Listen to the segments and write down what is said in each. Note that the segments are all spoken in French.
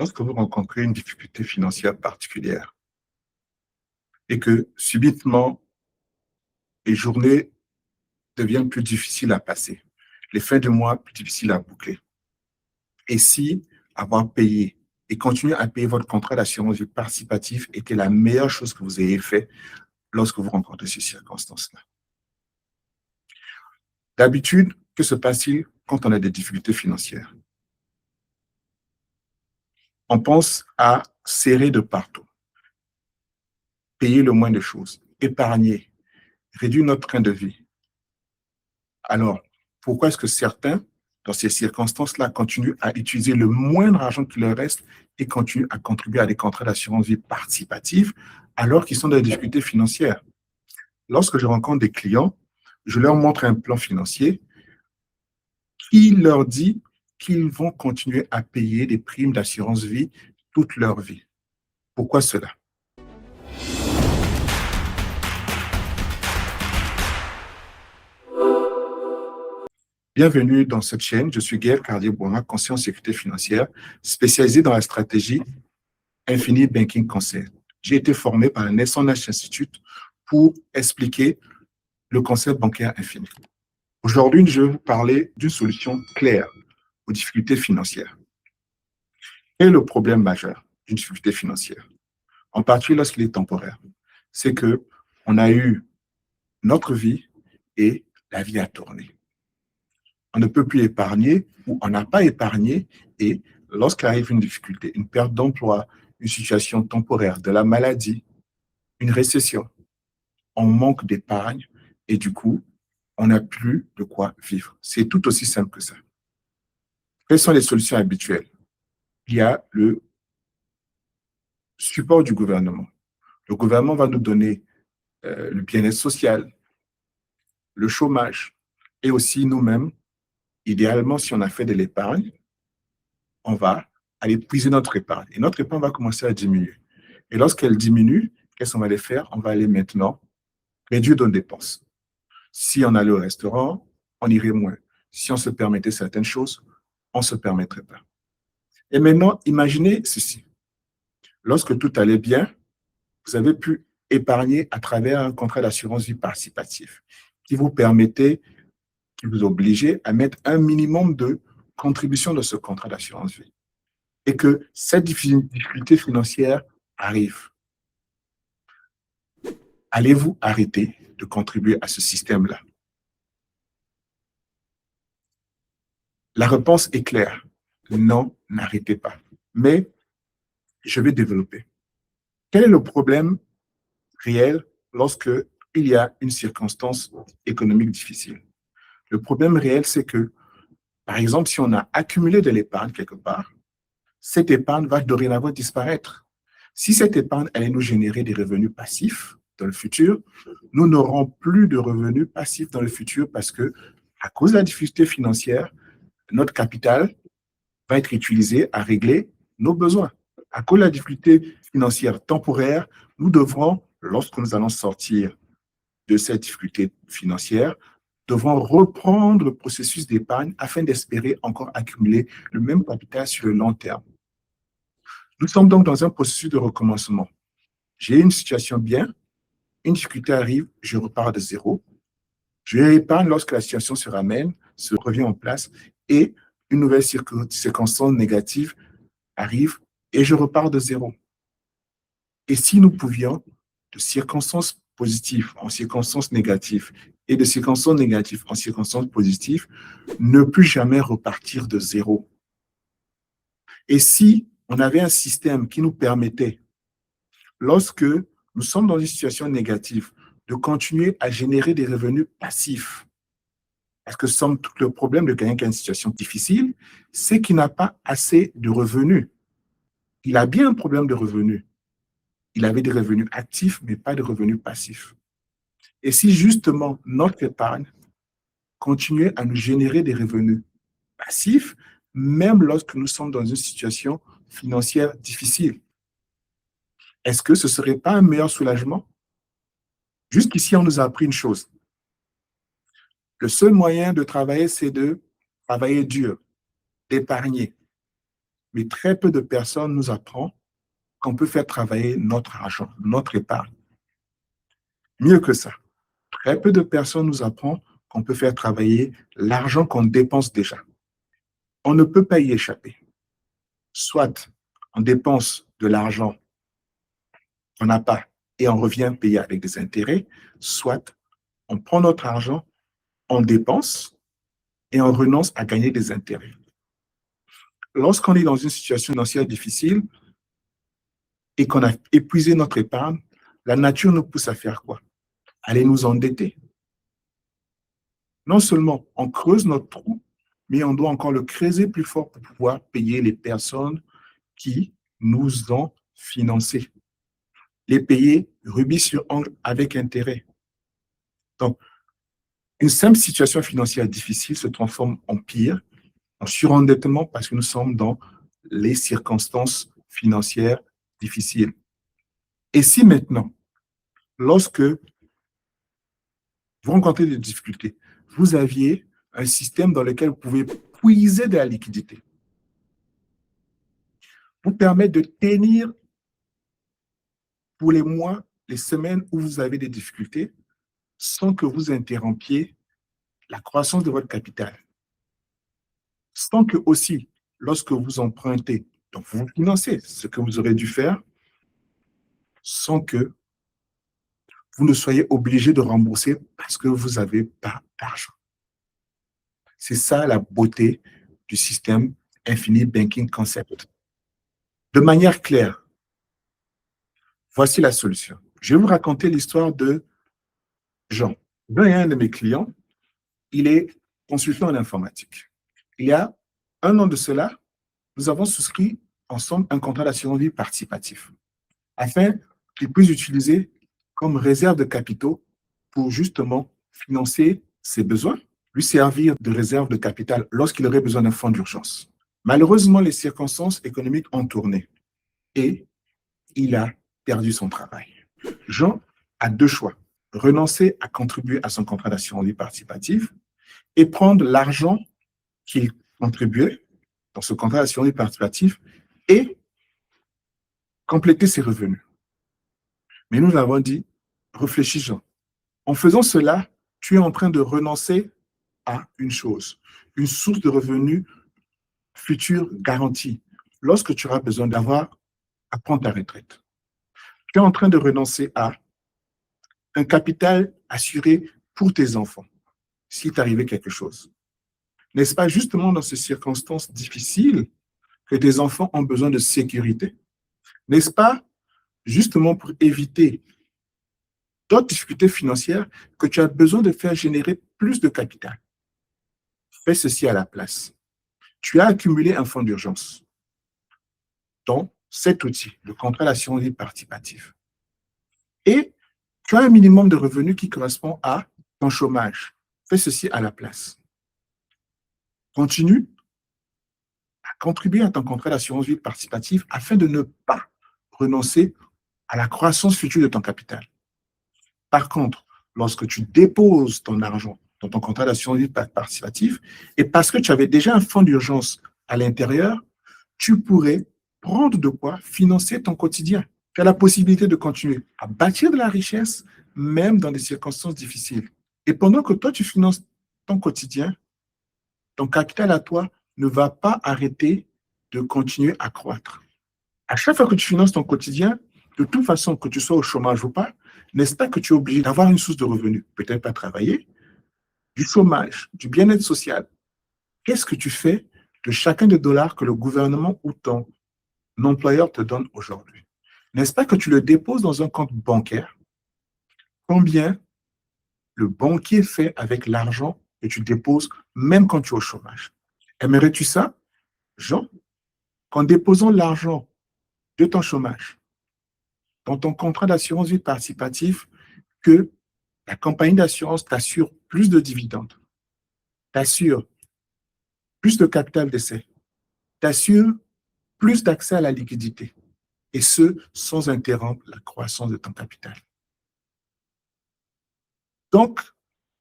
Lorsque vous rencontrez une difficulté financière particulière et que subitement les journées deviennent plus difficiles à passer, les fins de mois plus difficiles à boucler, et si avoir payé et continuer à payer votre contrat d'assurance vie participative était la meilleure chose que vous ayez fait lorsque vous rencontrez ces circonstances-là. D'habitude, que se passe-t-il quand on a des difficultés financières? On pense à serrer de partout, payer le moins de choses, épargner, réduire notre train de vie. Alors, pourquoi est-ce que certains, dans ces circonstances-là, continuent à utiliser le moindre argent qui leur reste et continuent à contribuer à des contrats d'assurance vie participative alors qu'ils sont dans des difficultés financières? Lorsque je rencontre des clients, je leur montre un plan financier qui leur dit qu'ils vont continuer à payer des primes d'assurance vie toute leur vie. Pourquoi cela? Bienvenue dans cette chaîne. Je suis Gaël Cardier-Bourma, conseiller en sécurité financière, spécialisé dans la stratégie Infinite Banking Conseil. J'ai été formé par le Nelson Nash Institute pour expliquer le concept bancaire infini. Aujourd'hui, je vais vous parler d'une solution claire aux difficultés financières. Quel est le problème majeur d'une difficulté financière, en particulier lorsqu'il est temporaire? C'est que on a eu notre vie et la vie a tourné. On ne peut plus épargner ou on n'a pas épargné et lorsqu'arrive une difficulté, une perte d'emploi, une situation temporaire, de la maladie, une récession, on manque d'épargne et du coup, on n'a plus de quoi vivre. C'est tout aussi simple que ça. Quelles sont les solutions habituelles? Il y a le support du gouvernement. Le gouvernement va nous donner le bien-être social, le chômage et aussi nous-mêmes. Idéalement, si on a fait de l'épargne, on va aller puiser notre épargne. Et notre épargne va commencer à diminuer. Et lorsqu'elle diminue, qu'est-ce qu'on va aller faire? On va aller maintenant réduire nos dépenses. Si on allait au restaurant, on irait moins. Si on se permettait certaines choses, on ne se permettrait pas. Et maintenant, imaginez ceci. Lorsque tout allait bien, vous avez pu épargner à travers un contrat d'assurance vie participative qui vous permettait, qui vous obligeait à mettre un minimum de contribution de ce contrat d'assurance vie. Et que cette difficulté financière arrive. Allez-vous arrêter de contribuer à ce système-là? La réponse est claire. Non, n'arrêtez pas. Mais je vais développer. Quel est le problème réel lorsque il y a une circonstance économique difficile? Le problème réel, c'est que, par exemple, si on a accumulé de l'épargne quelque part, cette épargne va dorénavant disparaître. Si cette épargne allait nous générer des revenus passifs dans le futur, nous n'aurons plus de revenus passifs dans le futur parce que, à cause de la difficulté financière, notre capital va être utilisé à régler nos besoins. À cause de la difficulté financière temporaire, nous devrons, lorsque nous allons sortir de cette difficulté financière, devrons reprendre le processus d'épargne afin d'espérer encore accumuler le même capital sur le long terme. Nous sommes donc dans un processus de recommencement. J'ai une situation bien, une difficulté arrive, je repars de zéro. Je épargne lorsque la situation se ramène, se revient en place et une nouvelle circonstance négative arrive et je repars de zéro. Et si nous pouvions, de circonstances positives en circonstances négatives et de circonstances négatives en circonstances positives, ne plus jamais repartir de zéro. Et si on avait un système qui nous permettait, lorsque nous sommes dans une situation négative, de continuer à générer des revenus passifs, parce que somme toute, le problème de quelqu'un qui a une situation difficile, c'est qu'il n'a pas assez de revenus. Il a bien un problème de revenus. Il avait des revenus actifs, mais pas de revenus passifs. Et si justement notre épargne continuait à nous générer des revenus passifs, même lorsque nous sommes dans une situation financière difficile, est-ce que ce ne serait pas un meilleur soulagement? Jusqu'ici, on nous a appris une chose. Le seul moyen de travailler, c'est de travailler dur, d'épargner. mais très peu de personnes nous apprennent qu'on peut faire travailler notre argent, notre épargne. Mieux que ça, très peu de personnes nous apprennent qu'on peut faire travailler l'argent qu'on dépense déjà. On ne peut pas y échapper. Soit on dépense de l'argent qu'on n'a pas et on revient payer avec des intérêts, soit on prend notre argent, on dépense et on renonce à gagner des intérêts. Lorsqu'on est dans une situation financière difficile et qu'on a épuisé notre épargne, la nature nous pousse à faire quoi? Aller nous endetter. Non seulement on creuse notre trou, mais on doit encore le creuser plus fort pour pouvoir payer les personnes qui nous ont financés. Les payer rubis sur ongle avec intérêt. Donc, une simple situation financière difficile se transforme en pire, en surendettement, parce que nous sommes dans les circonstances financières difficiles. Et si maintenant, lorsque vous rencontrez des difficultés, vous aviez un système dans lequel vous pouvez puiser de la liquidité, vous permet de tenir pour les mois, les semaines où vous avez des difficultés, sans que vous interrompiez la croissance de votre capital. Sans que aussi, lorsque vous empruntez, donc vous financez ce que vous aurez dû faire, sans que vous ne soyez obligé de rembourser parce que vous n'avez pas d'argent. C'est ça la beauté du système Infinite Banking Concept. De manière claire, voici la solution. Je vais vous raconter l'histoire de Jean. Jean est un de mes clients. Il est consultant en informatique. Il y a un an de cela, nous avons souscrit ensemble un contrat d'assurance vie participatif afin qu'il puisse utiliser comme réserve de capitaux pour justement financer ses besoins, lui servir de réserve de capital lorsqu'il aurait besoin d'un fonds d'urgence. Malheureusement, les circonstances économiques ont tourné et il a perdu son travail. Jean a deux choix: renoncer à contribuer à son contrat d'assurance vie participatif et prendre l'argent qu'il contribuait dans ce contrat d'assurance vie participatif et compléter ses revenus. Mais nous avons dit, réfléchis Jean. En faisant cela, tu es en train de renoncer à une chose, une source de revenus future garantie lorsque tu auras besoin d'avoir à prendre ta retraite. Tu es en train de renoncer à un capital assuré pour tes enfants s'il t'arrivait quelque chose. N'est-ce pas justement dans ces circonstances difficiles que tes enfants ont besoin de sécurité? N'est-ce pas justement pour éviter d'autres difficultés financières que tu as besoin de faire générer plus de capital? Fais ceci à la place. Tu as accumulé un fonds d'urgence, dont cet outil, le contrat d'assurance vie participative. Et tu as un minimum de revenus qui correspond à ton chômage. Fais ceci à la place. Continue à contribuer à ton contrat d'assurance vie participative afin de ne pas renoncer à la croissance future de ton capital. Par contre, lorsque tu déposes ton argent dans ton contrat d'assurance vie participative, et parce que tu avais déjà un fonds d'urgence à l'intérieur, tu pourrais prendre de quoi financer ton quotidien. Tu as la possibilité de continuer à bâtir de la richesse, même dans des circonstances difficiles. Et pendant que toi, tu finances ton quotidien, ton capital à toi ne va pas arrêter de continuer à croître. À chaque fois que tu finances ton quotidien, de toute façon, que tu sois au chômage ou pas, n'est-ce pas que tu es obligé d'avoir une source de revenus? Peut-être pas travailler, du chômage, du bien-être social. Qu'est-ce que tu fais de chacun des dollars que le gouvernement ou ton employeur te donne aujourd'hui? N'est-ce pas que tu le déposes dans un compte bancaire? Combien le banquier fait avec l'argent que tu déposes même quand tu es au chômage? Aimerais-tu ça, Jean, qu'en déposant l'argent de ton chômage dans ton contrat d'assurance vie participatif, que la compagnie d'assurance t'assure plus de dividendes, t'assure plus de capital d'essai, t'assure plus d'accès à la liquidité, et ce, sans interrompre la croissance de ton capital. Donc,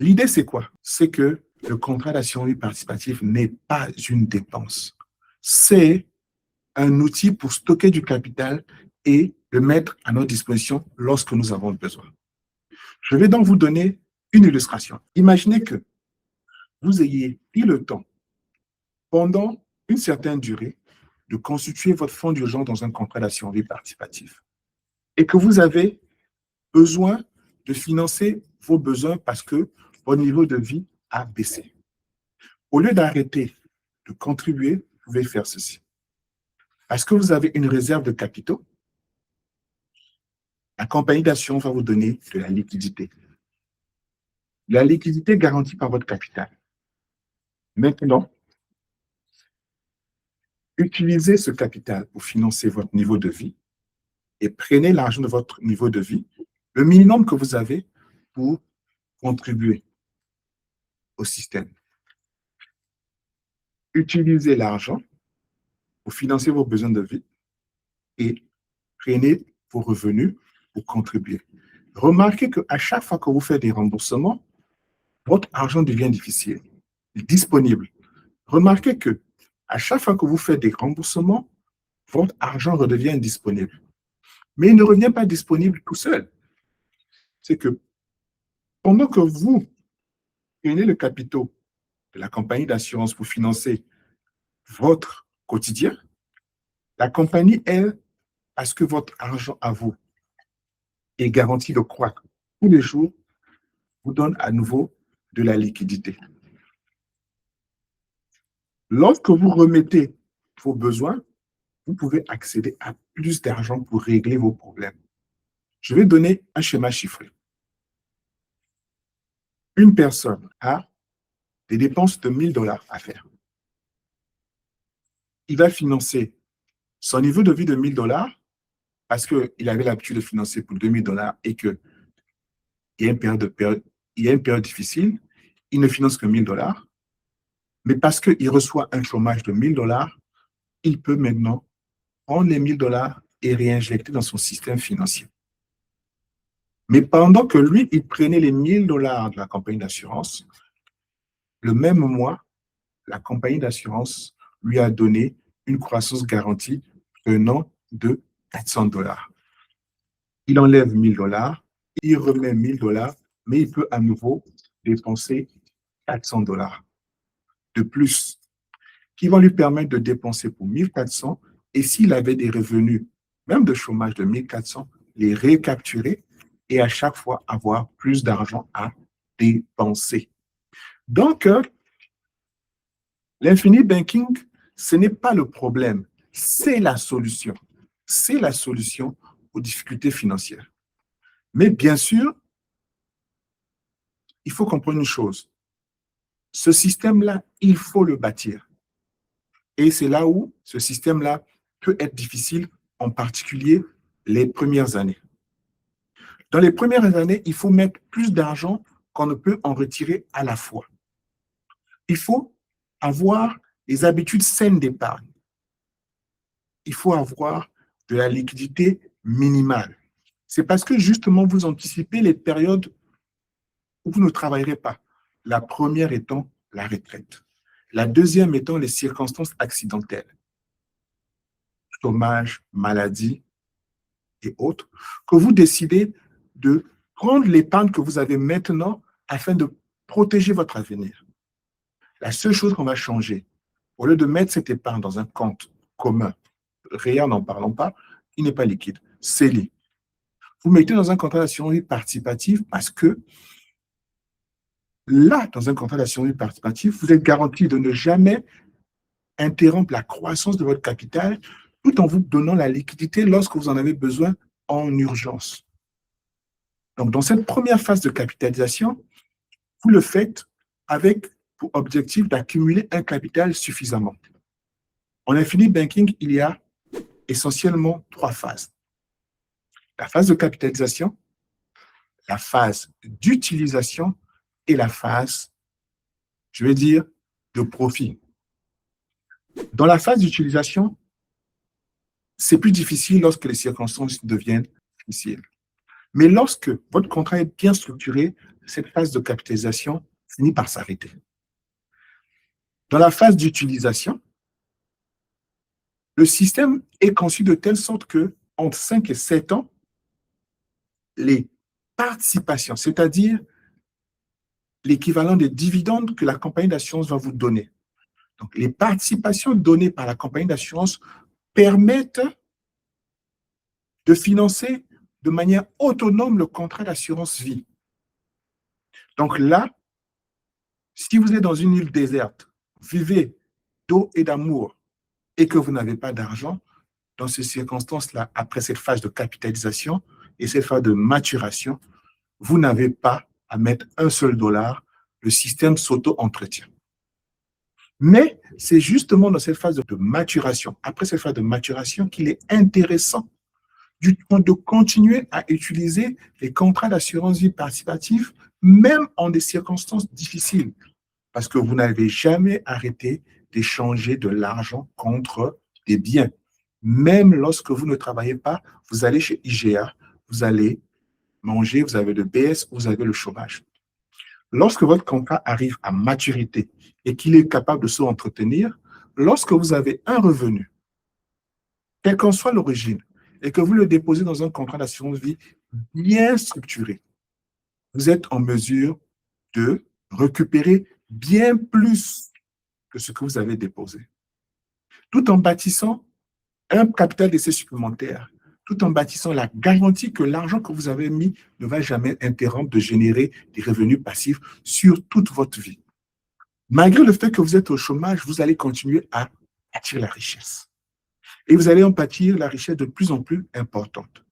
l'idée, c'est quoi? C'est que le contrat d'assurance vie participative n'est pas une dépense. C'est un outil pour stocker du capital et le mettre à notre disposition lorsque nous avons besoin. Je vais donc vous donner une illustration. Imaginez que vous ayez pris le temps, pendant une certaine durée, de constituer votre fonds d'urgence dans un contrat d'assurance vie participatif et que vous avez besoin de financer vos besoins parce que votre niveau de vie a baissé. Au lieu d'arrêter de contribuer, vous pouvez faire ceci. Parce que vous avez une réserve de capitaux, la compagnie d'assurance va vous donner de la liquidité. La liquidité garantie par votre capital. Maintenant, utilisez ce capital pour financer votre niveau de vie et prenez l'argent de votre niveau de vie, le minimum que vous avez pour contribuer au système. Utilisez l'argent pour financer vos besoins de vie et prenez vos revenus pour contribuer. Remarquez qu'à chaque fois que vous faites des remboursements, votre argent devient disponible. Remarquez que à chaque fois que vous faites des remboursements, votre argent redevient disponible. Mais il ne revient pas disponible tout seul. C'est que pendant que vous prenez le capital de la compagnie d'assurance pour financer votre quotidien, la compagnie, elle, parce que votre argent à vous est garanti de croître tous les jours, vous donne à nouveau de la liquidité. Lorsque vous remettez vos besoins, vous pouvez accéder à plus d'argent pour régler vos problèmes. Je vais donner un schéma chiffré. Une personne a des dépenses de 1 000 $ à faire. Il va financer son niveau de vie de 1 000 $ parce qu'il avait l'habitude de financer pour 2 000 $ et qu'il y a une période difficile, il ne finance que 1 000 $. Mais parce qu'il reçoit un chômage de 1 000 $, il peut maintenant prendre les 1 000 $ et réinjecter dans son système financier. Mais pendant que lui, il prenait les 1 000 $ de la compagnie d'assurance, le même mois, la compagnie d'assurance lui a donné une croissance garantie venant de 400 $. Il enlève 1 000 $, il remet 1 000 $, mais il peut à nouveau dépenser 400 $. De plus, qui vont lui permettre de dépenser pour 1 400, et s'il avait des revenus, même de chômage de 1 400, les récapturer et à chaque fois avoir plus d'argent à dépenser. Donc, l'infinite banking, ce n'est pas le problème, c'est la solution. C'est la solution aux difficultés financières. Mais bien sûr, il faut comprendre une chose. Ce système-là, il faut le bâtir. Et c'est là où ce système-là peut être difficile, en particulier les premières années. Dans les premières années, il faut mettre plus d'argent qu'on ne peut en retirer à la fois. Il faut avoir des habitudes saines d'épargne. Il faut avoir de la liquidité minimale. C'est parce que justement, vous anticipez les périodes où vous ne travaillerez pas. La première étant la retraite. La deuxième étant les circonstances accidentelles. Chômage, maladie et autres, que vous décidez de prendre l'épargne que vous avez maintenant afin de protéger votre avenir. La seule chose qu'on va changer, au lieu de mettre cette épargne dans un compte commun, rien n'en parlons pas, il n'est pas liquide, CELI. Vous mettez dans un contrat d'assurance vie participative parce que là, dans un contrat d'assurance vie participative, vous êtes garanti de ne jamais interrompre la croissance de votre capital tout en vous donnant la liquidité lorsque vous en avez besoin en urgence. Donc, dans cette première phase de capitalisation, vous le faites avec pour objectif d'accumuler un capital suffisamment. En infinite banking, il y a essentiellement 3 phases. La phase de capitalisation, la phase d'utilisation et la phase, je vais dire, de profit. Dans la phase d'utilisation, c'est plus difficile lorsque les circonstances deviennent difficiles. Mais lorsque votre contrat est bien structuré, cette phase de capitalisation finit par s'arrêter. Dans la phase d'utilisation, Le système est conçu de telle sorte que entre 5 et 7 ans, les participations, c'est-à-dire l'équivalent des dividendes que la compagnie d'assurance va vous donner. Donc, les participations données par la compagnie d'assurance permettent de financer de manière autonome le contrat d'assurance vie. Donc là, si vous êtes dans une île déserte, vivez d'eau et d'amour et que vous n'avez pas d'argent, dans ces circonstances-là, après cette phase de capitalisation et cette phase de maturation, vous n'avez pas à mettre un seul dollar, le système s'auto-entretient. Mais c'est justement dans cette phase de maturation, après cette phase de maturation, qu'il est intéressant de continuer à utiliser les contrats d'assurance vie participative, même en des circonstances difficiles, parce que vous n'avez jamais arrêté d'échanger de l'argent contre des biens. Même lorsque vous ne travaillez pas, vous allez chez IGA, vous allez manger, vous avez le BS, vous avez le chômage. Lorsque votre contrat arrive à maturité et qu'il est capable de se entretenir, lorsque vous avez un revenu, quelle qu'en soit l'origine, et que vous le déposez dans un contrat d'assurance vie bien structuré, vous êtes en mesure de récupérer bien plus que ce que vous avez déposé, tout en bâtissant un capital d'essai supplémentaire, tout en bâtissant la garantie que l'argent que vous avez mis ne va jamais interrompre de générer des revenus passifs sur toute votre vie. Malgré le fait que vous êtes au chômage, vous allez continuer à bâtir la richesse. Et vous allez en bâtir la richesse de plus en plus importante.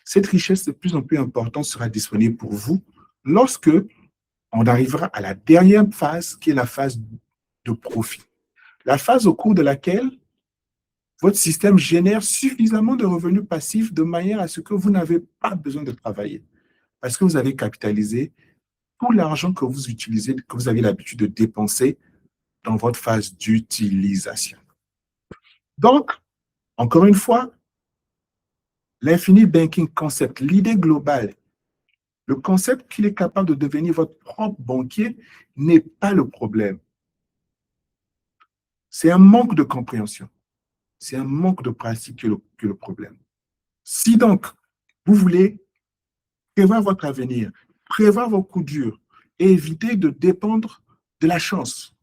Cette richesse de plus en plus importante sera disponible pour vous lorsque on arrivera à la dernière phase, qui est la phase de profit. La phase au cours de laquelle votre système génère suffisamment de revenus passifs de manière à ce que vous n'avez pas besoin de travailler. Parce que vous avez capitalisé tout l'argent que vous utilisez, que vous avez l'habitude de dépenser dans votre phase d'utilisation. Donc, encore une fois, l'infinite banking concept, l'idée globale, le concept qu'il est capable de devenir votre propre banquier n'est pas le problème. C'est un manque de compréhension. C'est un manque de pratique que le problème. Si donc, vous voulez prévoir votre avenir, prévoir vos coups durs et éviter de dépendre de la chance,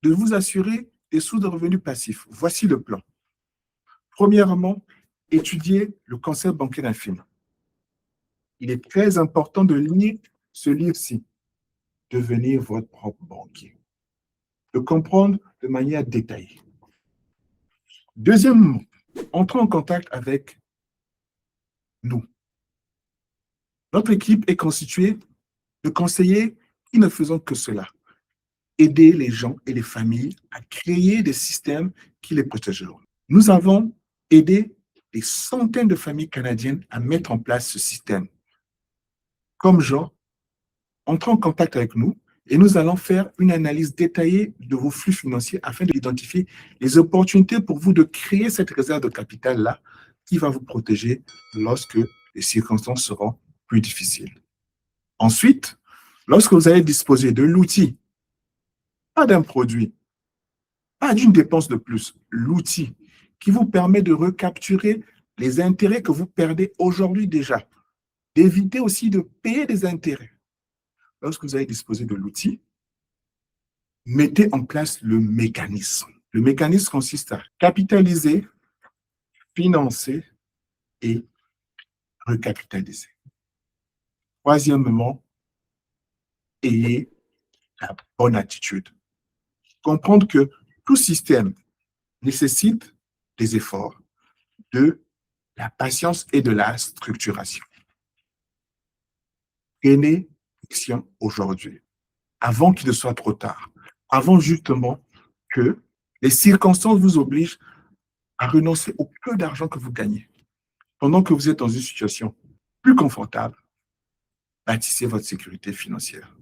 de vous assurer des sources de revenus passifs, voici le plan. Premièrement, étudier le concept bancaire infini. Il est très important de lire ce livre-ci, Devenir votre propre banquier, de comprendre de manière détaillée. Deuxièmement, entrez en contact avec nous. Notre équipe est constituée de conseillers qui ne faisons que cela, aider les gens et les familles à créer des systèmes qui les protégeront. Nous avons aidé des centaines de familles canadiennes à mettre en place ce système. Comme Jean, entrez en contact avec nous et nous allons faire une analyse détaillée de vos flux financiers afin d'identifier les opportunités pour vous de créer cette réserve de capital-là qui va vous protéger lorsque les circonstances seront plus difficiles. Ensuite, lorsque vous allez disposer de l'outil, pas d'un produit, pas d'une dépense de plus, l'outil qui vous permet de recapturer les intérêts que vous perdez aujourd'hui déjà, d'éviter aussi de payer des intérêts. Lorsque vous allez disposer de l'outil, mettez en place le mécanisme. Le mécanisme consiste à capitaliser, financer et recapitaliser. Troisièmement, ayez la bonne attitude. Comprendre que tout système nécessite des efforts, de la patience et de la structuration. Prenez action aujourd'hui, avant qu'il ne soit trop tard, avant justement que les circonstances vous obligent à renoncer au peu d'argent que vous gagnez. Pendant que vous êtes dans une situation plus confortable, bâtissez votre sécurité financière.